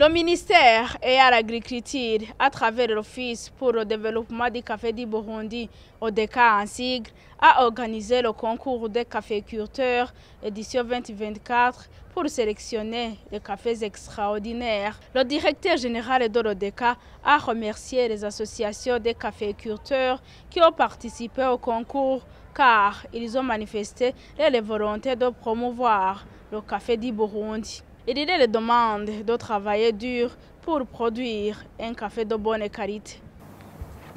Le ministère et à l'agriculture, à travers l'Office pour le développement du café du Burundi, ODECA en sigle, a organisé le concours des caféiculteurs édition 2024 pour sélectionner les cafés extraordinaires. Le directeur général de l'ODECA a remercié les associations des caféiculteurs qui ont participé au concours car ils ont manifesté la volonté de promouvoir le café du Burundi. Il les demande de travailler dur pour produire un café de bonne qualité.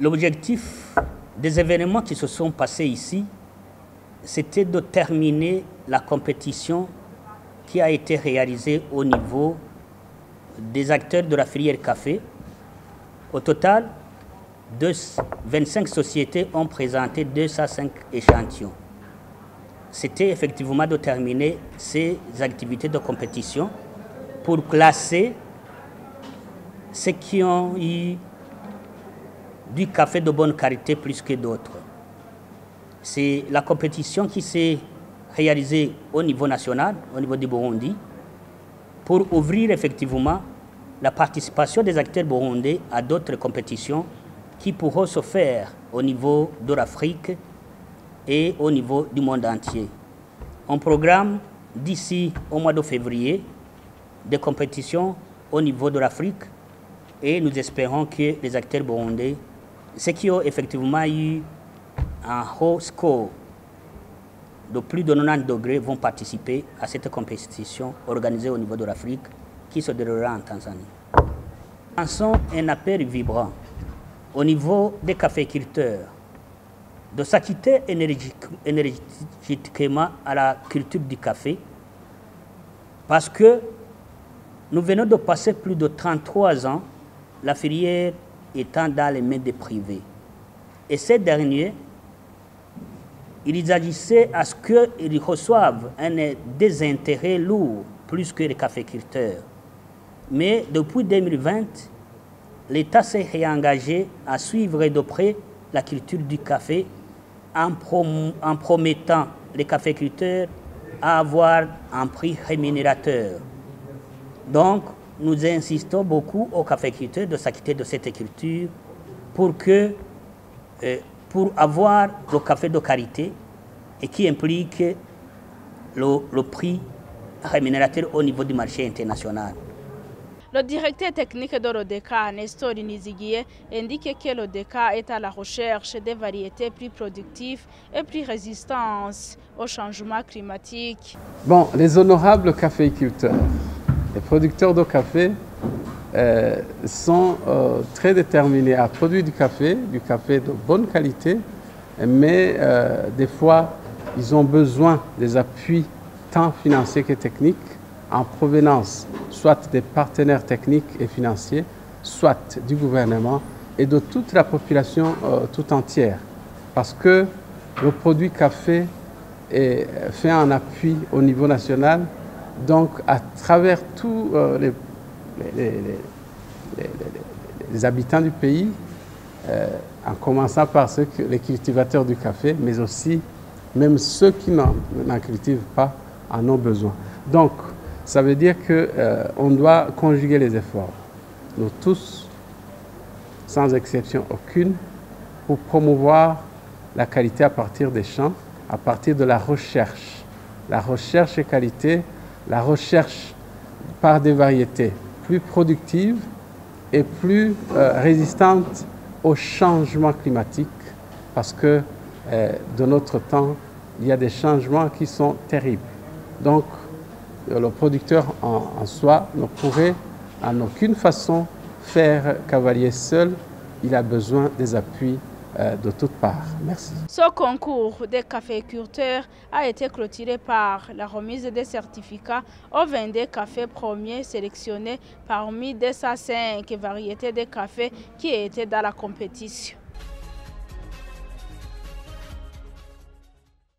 L'objectif des événements qui se sont passés ici, c'était de terminer la compétition qui a été réalisée au niveau des acteurs de la filière café. Au total, 25 sociétés ont présenté 205 échantillons. C'était effectivement de terminer ces activités de compétition pour classer ceux qui ont eu du café de bonne qualité plus que d'autres. C'est la compétition qui s'est réalisée au niveau national, au niveau du Burundi, pour ouvrir effectivement la participation des acteurs burundais à d'autres compétitions qui pourront se faire au niveau de l'Afrique et au niveau du monde entier. On programme d'ici au mois de février des compétitions au niveau de l'Afrique et nous espérons que les acteurs burundais, ceux qui ont effectivement eu un haut score de plus de 90 degrés, vont participer à cette compétition organisée au niveau de l'Afrique qui se déroulera en Tanzanie. Lançons un appel vibrant au niveau des caféiculteurs de s'acquitter énergétiquement à la culture du café parce que nous venons de passer plus de 33 ans, la filière étant dans les mains des privés. Et ces derniers, ils agissaient à ce qu'ils reçoivent un désintérêt lourd plus que les caféiculteurs. Mais depuis 2020, l'État s'est réengagé à suivre de près la culture du café en promettant les caféiculteurs à avoir un prix rémunérateur. Donc, nous insistons beaucoup aux caféiculteurs de s'acquitter de cette culture pour avoir le café de qualité et qui implique le prix rémunérateur au niveau du marché international. Le directeur technique de l'ODECA, Nestor Nizigiye, indique que l'ODECA est à la recherche des variétés plus productives et plus résistantes au changement climatique. Bon, les honorables caféiculteurs, les producteurs de café sont très déterminés à produire du café de bonne qualité, mais des fois, ils ont besoin des appuis tant financiers que techniques en provenance soit des partenaires techniques et financiers, soit du gouvernement et de toute la population tout entière. Parce que le produit café est fait en appui au niveau national, donc à travers tous les habitants du pays, en commençant par les cultivateurs du café, mais aussi même ceux qui n'en cultivent pas en ont besoin. Donc, ça veut dire qu'on doit conjuguer les efforts, nous tous, sans exception aucune, pour promouvoir la qualité à partir des champs, à partir de la recherche. La recherche et qualité, la recherche par des variétés plus productives et plus résistantes au changement climatique, parce que de notre temps, il y a des changements qui sont terribles. Donc, le producteur en soi ne pourrait en aucune façon faire cavalier seul. Il a besoin des appuis de toutes parts. Merci. Ce concours des caféiculteurs a été clôturé par la remise des certificats aux 22 cafés premiers sélectionnés parmi 205 variétés de café qui étaient dans la compétition.